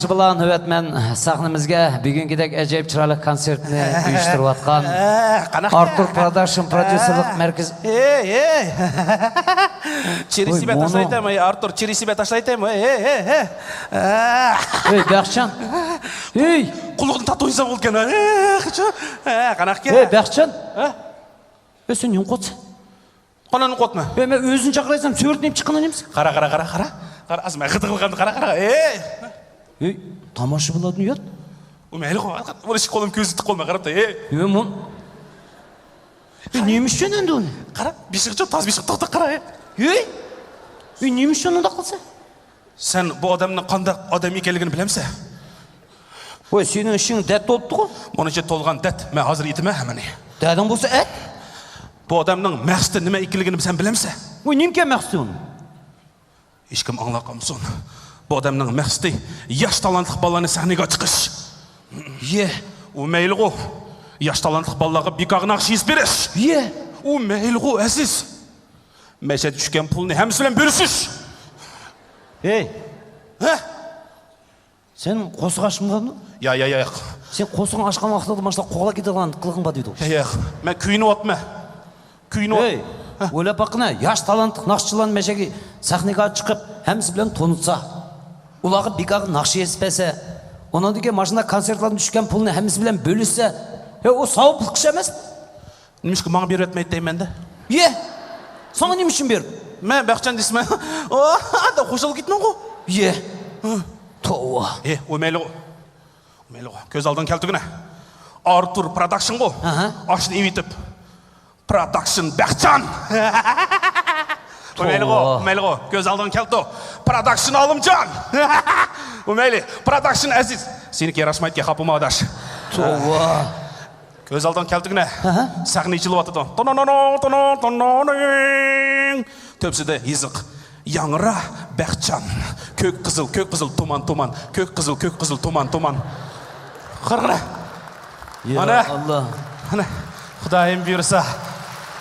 Bilan navbatman sahnamizga bugungidak ajoyib chiroyli konsertni uyushtirib atgan Artur Production Producerlik markazi. Через себя ташлайтам, Артур, через себя ташлайтам. Ey, Бақытжан. Ey, Құлығын татуйса болды екен. Қанақ ке? Ey, Бақытжан. Сен не қотсың? Қананы қотма? Мен өзін шақырайсам, сөйтіп шыққаннан емесің? Қара. Қара, азма қытығылғанды қара. Ей, тамаша болатын ұят. Мәлі ғой, оны ішкі қолым көзі түк қолма қарап та. Мұн. Неміш жөн әнді оны? Қара, бешіқ жоқ, таз бешіқ тоқтақ қара. Неміш жөн онда қылса? Сен бұл адамның қандай адам екенлігін білемсі? Ой, сенің ішің дәт толыпты ғой? Мұны же толған дәт, мен қазір етіме әміне. Дәдің болса әт? Бұл адамның мәқсті неме екенлігін сен білемсі? Ой, немке мәқсті оны? Ешкім аңлақам сон. Бұл адамның мәқсті яш талантлық баланы сәхнеге çıkış. О мәйлі ғо. Яш талантлық балаға бекағын ақшиыз береш. О мәйлі ғо, әсіз. Мәшәд үшкен пұлыны әмісілен бөрісіш. Сен қосық ашқын қадың? Я. Сен қосығын ашқан уақытта машла қоғала кете қалған қылғын ба дейді ғой? Мен күйіні отма. Ойлап бақына, яш таланттық нақшылан мәшәге сахнеға шығып, әмісі білен тонытса, олағы бекағы нақшы еспәсе, онан деге машина концертларын düşкен пұлыны әмісі білен бөліссе, о сауыплық кіш әмес? Немешкі маңа беріп әтмей деймін де? Саңа нем үшін беріп? Мен Бақытжан дейсің мен. Да қошылы кетмен ғой? Тоуа. О мәйлі ғой. Көз алдың кәлтігіне. Артур Продакшн ғой. Ашын емейтіп. Продакшн Бақытжан. О мәйлі ғой. Көз алдың кәлті. Продакшн Алымжан. О мәйлі. Продакшн Әзіз. Сені керашмайды ке қапыма адаш. Тоуа. Көз алдың кәлтігіне. Сағыны жылып атыды. Төпсіді езік. Яңыра Бақытжан. Көк қызыл, туман. Көк қызыл, туман. Қарғыра. Ана, Құдайым бұйырса.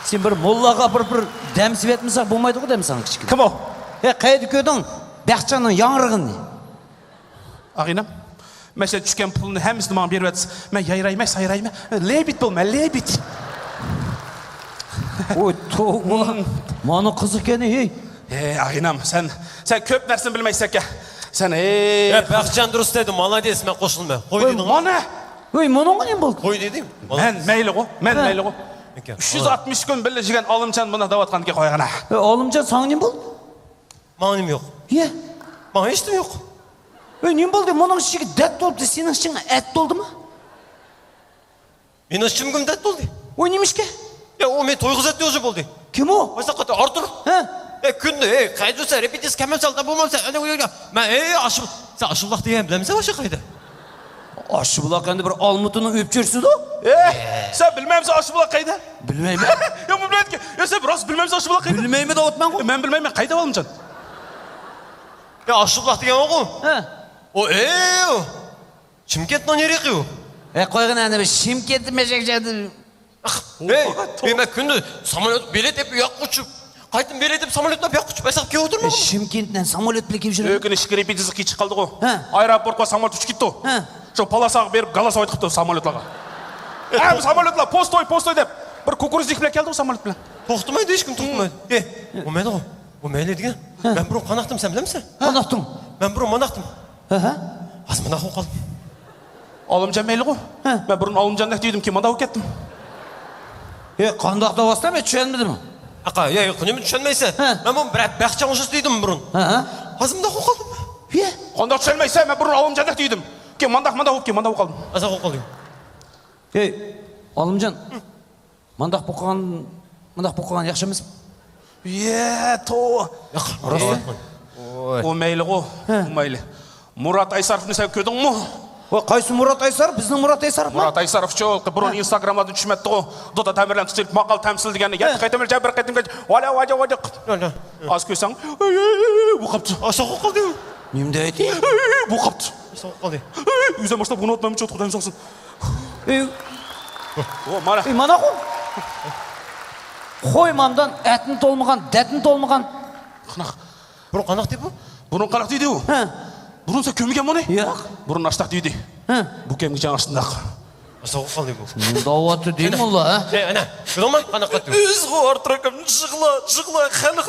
Сен бір моллаға бір дәмсіп етмесақ болмайды ғой дәмсің кішкене. Кім ол? Қай дүкедің Бақытжанның яңырығын не? Ағинам, мәшәд түскен пұлыны әмісін маған беріп әтсіз. Мен яйрайма, сайрайма. Лебит бол, мен лебит. Ой, тоғыла. Маны қызық кені, Ағинам, сен көп нәрсін білмейсің ке. Сен, Бақытжан дұрыс деді, молодец, мен қосылма. Қой дедің ғой. Мана? Мұның не болды? Қой дедім. Мен мәйлі ғой. 360 күн білі жеген Алымжан мұна даватқан ке қойғана. Алымжан саңы нем болды? Маған нем жоқ. Маған ештім жоқ. Нем болды? Мұның ішіге дәт толыпты, сенің ішіңе әт толды ма? Мен ішім кім дәт болды? Ой, немешке? О, мен той қызатты өзі болды. Кем о? Ойса қата, Артур. Күнді, қайдыса, репетис кәмел салда болмамса, мен, ашылақ деген білеміз башы қайды? Ашыбұлақ әнді бір алмытының өпчерсі да? Сен білмейміз Ашыбұлақ қайда? Білмеймі? Білмейді ке? Сен біраз білмейміз Ашыбұлақ қайда? Білмеймі да отман ғой? Мен білмеймін, қайда Алымжан? Ашылақ деген ғой? Шымкенттен ерек еу? Қойған әні бір Шымкентті мәжек жады. Мен күнді самолет билет еп ұяқ ұшып, қайтын билет еп самолетті ұяқ ұшып, әсақ кеу отыр ма? Шымкенттен самолет біле кеп жүреді? Өкін ішкі репетизі қи қалды ғой. Аэропортқа самолет ұшып кетті ғой. Жоқ паласаға беріп галасау айтқыпты самолетлаға. Самолетла, постой деп. Бір кукурузник біле келді ғой самолет біле. Тоқтымайды, ешкім тоқтымайды. О мәлі ғой. О мәлі деген. Мен бұрын қанақтым, сән білемісі? Қанақтың? Мен бұрын манақтым. Аз манақ қалдым. Алымжан мәлі ғой. Мен бұрын Алымжандақ дейдім, ке мандау кеттім. Қандақта бастан мен түшенмедім. Құнемін түшенмейсі. Мен бұн бір Бақытжан ұшыз дейдім бұрын. Азымда қол қалдым. Қандақ түшенмейсі, мен бұрын Алымжандақ дейдім. Ке мандау қалдым. Аза қол қалдым. Алымжан, мандақ бұққан яқшы емес? О мәйлі ғой, мәйлі. Мұрат Айсаровны сәу көдің мұ? Қайсы Мұрат Айсаров? Біздің Мұрат Айсаров ма? Мұрат Айсаров жоқ, бұрын инстаграмлады түшметті ғой. Дода тәмірлен түстеліп мақал тәмсіл дегені. Қайтамел жәбір қайтым. Валя. Аз көсің. Бұқапты. Аса қол қалды. Немді әйті? Бұқапты. Аса қол қалды. Үзен баштап бұны отмайым чөт құдайым соқсын. Мана қой? Қой мамдан әтін толмаған, дәтін толмаған. Қанақ. Бұрын қанақ деп бұ? Бұрын қанақ дейді Бұрын сен көмеген мұны? Yok. Бұрын аштақ дейді. Ha. Бұл кемгі жаңа аштыңдақ. Soğuk kaldı bu. Davatı değil mi ulan ha? Ana, görüyor musun? Kana katıyor. Үзгі артыракам жығла, халық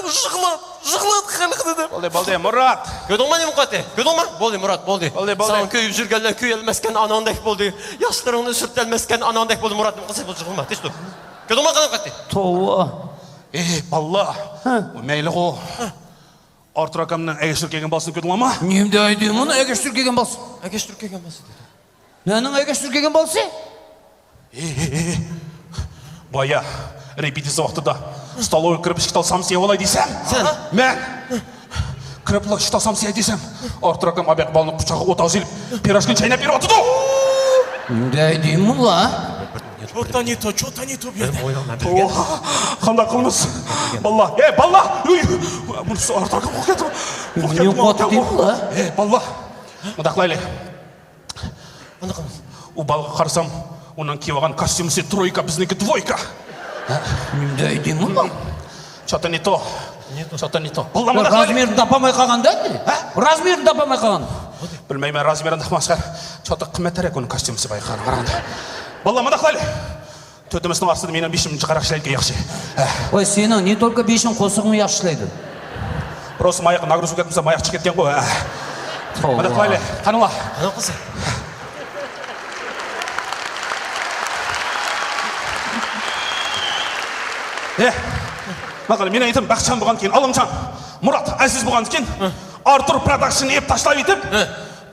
деді. Балде, Мұрат. Görüyor musun ne katıyor? Görüyor musun? Boldu Murat, boldu. Boldu. Sağın köyüp жүргенler köyelmezken anandek boldu. Yaşlarını sürtelmezken anandek boldu Murat. Kısa boldu жығылма, тез dur. Görüyor musun kana katıyor? Tova. Балла. Мейлі ғо. Артыракамның әгешір келген басын көдің ама? Nimde aydım onu egeştür kegen balsı. Әкеш түркеген басы dedi. Nenin egeştür kegen balsı? Бая, репетиция уақытыда столовый кіріп ішкі талсам сия олай дейсем. Сен? Мен кіріп ішкі талсам сия дейсем. Артыракам абияқ балының құшағы отау зеліп, пирожкін чайнап беріп атыды. Nimde aydım ulan ha? Что-то не то берді. Қандай қылмыз? Балла, балла! Мұнысы артыракам қол кетіп. Ne katı değil mi ulan? Балла, мұнда қылайлы. Ана қылмыз. О балға қарсам, онан киеваған костюмсе тройка, біздінікі двойка. Nimde aydım ulan? Что-то не то. Что-то не то. Балла, мұнда қылайлы. Размерін тапамай қалған да? Размерін тапамай қалған. Білмеймін, размерін тақмасқар. Что-то қыметтірек оның костюмсе байқаған қарағанда. Балла, мұнда қылайлы. Төтіміздің арсыды менен 5 минут қарақшылайды яқшы. Ой, senin не только бешін қосығын yaxшылайды. Просто маяқ нагрузку кетімсе маяқ шығып кеткен ғой. Мұнда қылайлы. Қаныла. Ана қылсы. Мақалы, мен айтым Бақчан бұған кейін, Алымжан, Мұрат, Әзіз бұған кейін, Артур продакшн еп ташлап етіп,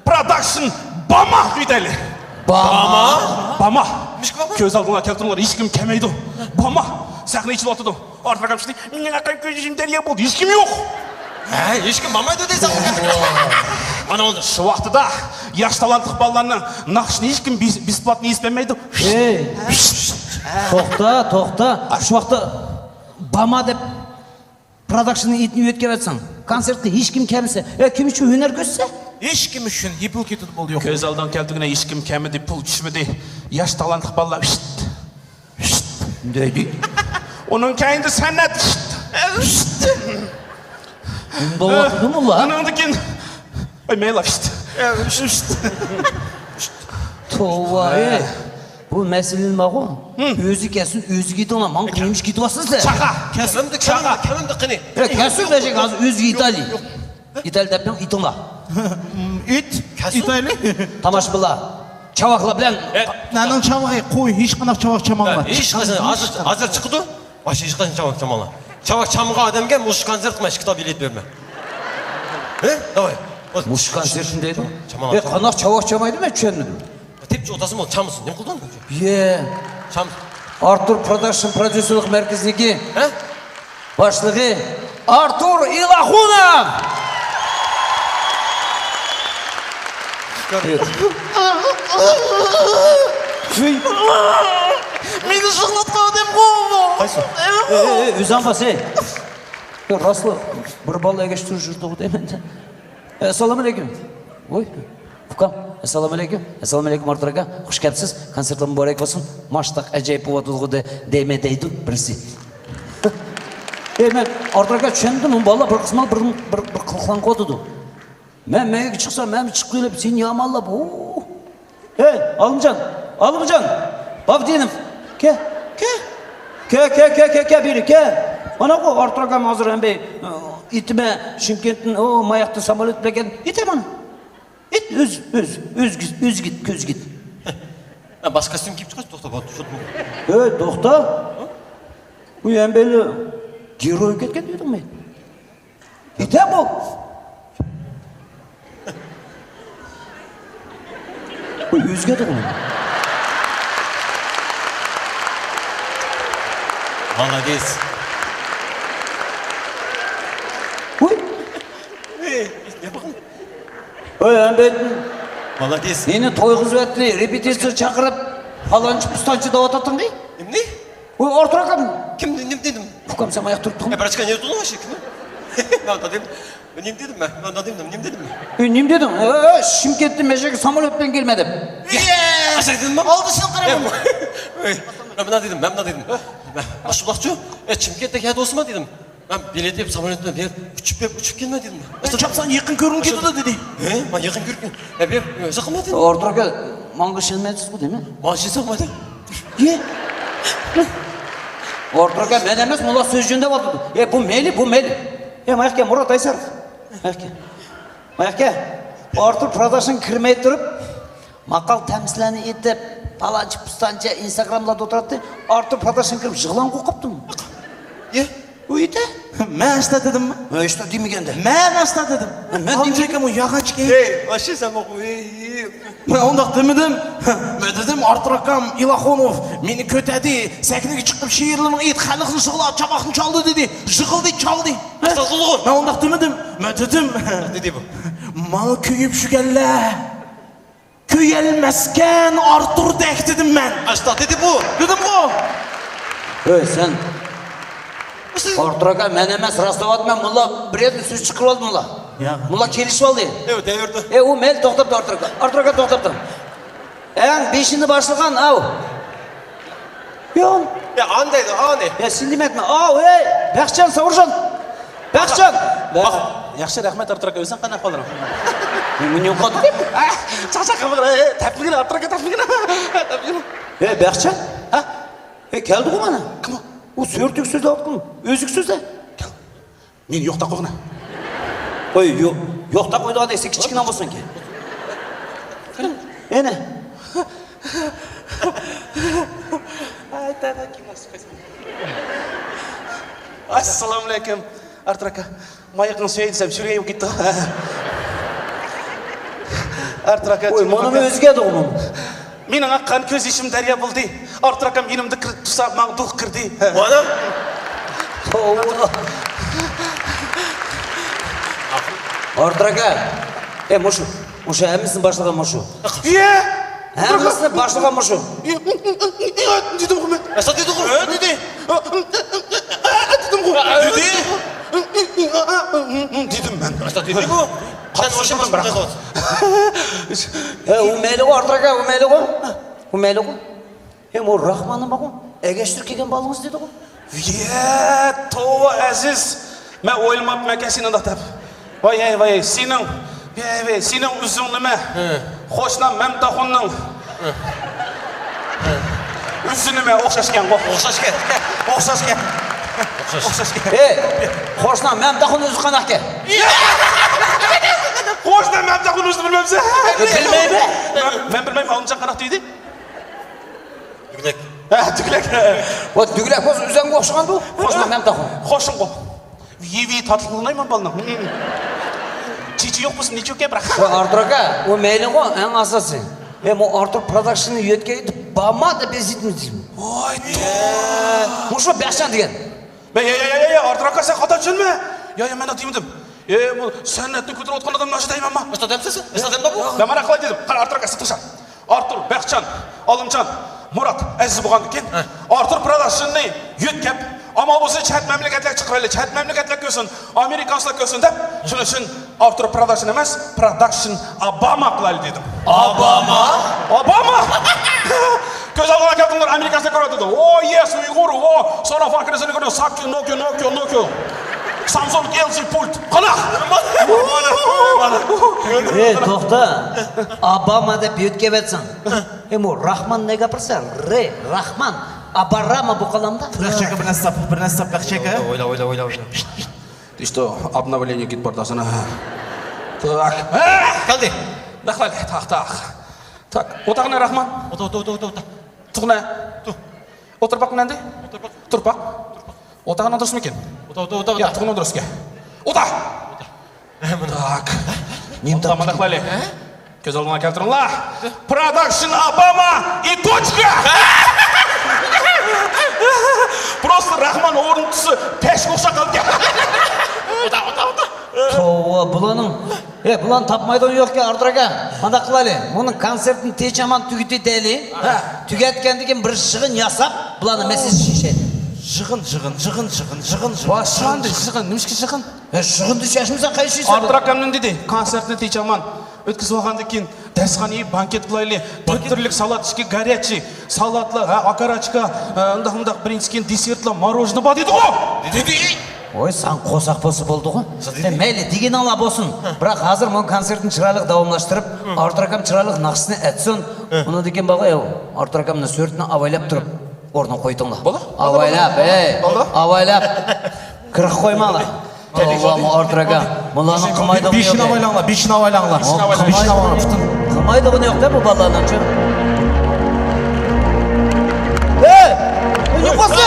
продакшн бама үйдәлі. Бама. Көз алдыңа келтіріңлер, ешкім кәмейді. Бама. Сәхіне ішіл отыды. Артур қамшыды, менен ақай көз жемдерге болды, ешкім жоқ. Ешкім бамайды дейсің. Ана oldu. Şu vaxtıda yaş talantlıq ballarının naqşını ешкім бесплатно еспемейді. Тоқта. Şu vaxtı Bama деп продакшнның етін өтке батсаң, концертте ешкім кәмісі, кім үшін өнер көзсе? Ешкім үшін епіл кетеді болды жоқ. Көз алдан келдігіне ешкім кәміді, пұл түшмеді, яш талантлық балlar Дейді. Оның кәйінді сәннәт Doğatı mı la? Аныңды кен мейлі Tova, bu meselenin bağı o. Özü kesin, özü gidi ona. Man kıymış gidi basın sen. Çaqa. Kəmimdə qini. Kesin verecek az, özü İtali. İtali deprem, İtala. İt, İtali. Tamaş bila. Çavakla bilen. Нанын чабағы қой, ешқанақ чабақ чамалма. Ешқасын азыр çıkıdı. Başı ешқасын çabak çamala. Çabak çamıға adamға мұш концерт мәш кітап билет берме. Давай. Muş konsertindeydi. Çamala. Kanak çavak çamaydı mı çöndürdüm? Tepçi otası mı çamısın? Ne kıldın? Çam. Artur Production Prodüsörlük Merkezdeki başlığı Artur İlahuna. Мені жығылатқан деп қолды. Қайсы? Üzanbas Raslı bir balla geçtir jurdu demen. Assalamu alaikum. Oy. Fukam. Assalamu alaikum. Assalamu alaikum Artur aka. Hoş geldiniz. Konsertim mübarek olsun. Maçtak acayip boğatılgıdı demedeydi birisi. Men Artur aka düşündüm on balla bir kısmal bir kılqan kodudu. Men çıksam men çıkıp gelip seni yamallap. Alımcan. Bab diyelim. Ke biri ke. Ana ko Artur aka hazır hem bey itime Şimkent'in o mayakta samolyot bileken item ana. İt üz git köz git. Baş kostyum kiyip çıkıyorsun toxta bak tutma. Toxta. Bu hem böyle geri ketken dedim ben. İtem o. Bu yüzge de onu. Молодец. Hem ben Молодец. yeni toy kızvetli repetitor çakırıp falançı pustancı davatatın değil. Ne? O Artur aka. Kim ne dedim? Fukam sen ayak tuttun. Bıraçka ne tutun başı kim? Ben dedim. Ne dedim ben? Ben dedim. Nim dedim. Şimkent'te meşek samolyottan gelmedim. Aşağı dedim mi? Алды сен қарамын. Ben dedim. Aşılakçı. Çimkent'te kağıt olsun mu dedim. Мен билет еп самолетпен беріп ұшып келме дедім. Чапсан якын көргің кетті деді. Мен жақын көрген. Беріп жақынма дедім. Артур ака, маңға шенмедіңіз ғой деймін? Маған жесе алмайды. Артур ака, мен емес, мұла сөз жөндеп алды. Бұл мейлі. Майықке, Мұрат Айсаров. Майықке, Артур продакшн кірмей тұрып, мақал тәмсіләні етіп, паланчы пұстанчы инстаграмларда отырады. Артур продакшн кіріп, жығылан қоқыптың. Өйті? Мен аста дедім ма? Өйшті деймегенде. Мен аста дедім. Амжекем о яғачке. Вообще сама Мен ондақ демедім. Мен дедім Артур акам Илахонов мені көтәді. Сәкінеге шықтып шейірлінің ет қалықсын шығылап чабақын чалды деді. Жығылды, чалды. Мен ондақ демедім. Мен дедім. Dedi bu. Маңы күйіп жүгелі. Күйелмескен Артур дәк дедім мен. Açta dedi bu. Дедім ғой. Сен Артур ака, мен емес, растауады мен мұла бір етін сөз шықырып алды мұла. Мұла келішіп алды. Evet devirdi. О, мәл тоқтап тұр Артур ака. Артур ака тоқтап тұр. Бешінді басылған, ау. Ya andaydı, ani. Сен демекме, ау, Бақытжан, Сауыржан. Бақытжан. Яқшы рахмет Артур ака, өзің қана қалдырам. Мен қады деп? Шақшаққа бұра, тәпілген Артур ака, тәпілген. Бақытжан. Келді ғой мана. Кім о? О, сөртік сөзді алып өзік сөзді. Мен жоқта қоғына. Ой, жоқта қойды ғадай, сен кішкінен болсын ке. Әне? Ассаламалейкум, Артур ака. Майықын сөйдісем, сүрейіп кетті. Артур ака. Ой, мұның өзгеді ғой мұның. Менің аққан көз ешім дәрия болды. Артур ака менімді тұса маңдуқ кірді. Bana? Артур ака, мұшу әмісін башылған мұшу. Әмісін башылған мұшу. Дедім ғой мен. Açta dedi bu. Dedi. Дедім ғой. Dedi. Дедім мен. Açta dedi bu. Sen o şey başına kaldı. Өмәлі ғой, Артур ака, өмәлі ғой. Ол Рахманың ба ғой, әгештір келген балыңыз деді ғой. Тоғы әзіз. Мен ойылмап мәке сені дақтап. Вай, сенің үзің неме? Қошына мәмтақонның үзі неме оқшаш кен ғой. Оқшаш кен. Қошына мәмтақон өзі қанақ ке? Қошына мәмтақон өзі білмемсі? Білмей бе? Мен білмейм, алынжан қанақ дейді? Dügülek. Дүгілек. Дүгілек қоз үзен қоқшыған бұл? Қошына мәмтақон. Қошын ғой. Еви татылғылынай ман балының. Чичи жоқ болсын, нечеу ке бірақ. Артур ака, о мәйлі ғой, әң асасы. Артур продакшыны өтке етіп, бама да бездейтіміз деймін. Ой, Мұшы Бақытжан деген. Артур ака, сен қата түсінме? Мен атымдым. Сен әтті көтір отқан адам нашы даймен ма? Açta demsesin. Açta demde bu. Мен мана қалай дедім? Қара Артур ака, сытыршан. Артур, Бақытжан, Алымжан, Мұрат, әзіз бұған кен. Артур продакшыны өткеп, ama bu çat memleketler çıkarıyla, çat memleketler görsün, Amerikanslar görsün de, şunun için Артур production emez, production Obama kılali dedim. Obama? Göz aldığına geldinler, Amerikanslar görüyordu. O yes, Uygur, o sonra farkını görüyor, Sakyo, Nokia. Samsung, LG, pult. Kanak! Toxta, Obama deb өтке бәтсің. O Rahman ne kapırsa? Rahman. Абарама бұл қаламда? Бақытжака бір настап Бақытжака. Ойла. Ты что, обновление гид-портасына? Так. Kaldı. Так, отағына Рахман. Otur. Тұғына. Отыр бақ мәнді? Тұр бақ. Отағына дұрыс ма екен? Otur. Я, тұғына дұрыс ке. Ота! Так. Отағына қылали. Көз алдыңа келтіріңла. Продакшн Обама и точка! Просто Рахман орын тұсы пәшік оқша қалды. Бұлан тапмайдан жоқ ке, Артур ака. Манда қылали, оның концертін течаман түгіті дәлі, түгеткендіген бір шығын ясап, бұланы мәсіз шешеді. Жығын. Шығынды, немішке шығын? Шығынды шешімізен қай шешесі? Артур акамның деді, концертіне течаман. Өткізіп алғанды кейін дәрісхана банкет қылайлы, түрлік салат ішке горячий, салатлы, окорочка, ындақ принцкен десертлы мороженое бар деді ғой. Ой, сан қосақ болсы болды ғой. Мәйлі деген ала болсын. Бірақ қазір мұн концертін чырайлық давамлаштырып, Артур акам чырайлық нақшысына әтсін. Оны деген баға, Артур акамның сөртіні авайлап тұрып, орнын қойтыңла. Авайлап, авайлап. Кірік қоймалы. Allah'ım Артур акам. Мұланың қымайды ғын Бешін авайлаңла, бешін авайлаңла. Қымайды ғын еқ та бұл баланың чы. Не қосы?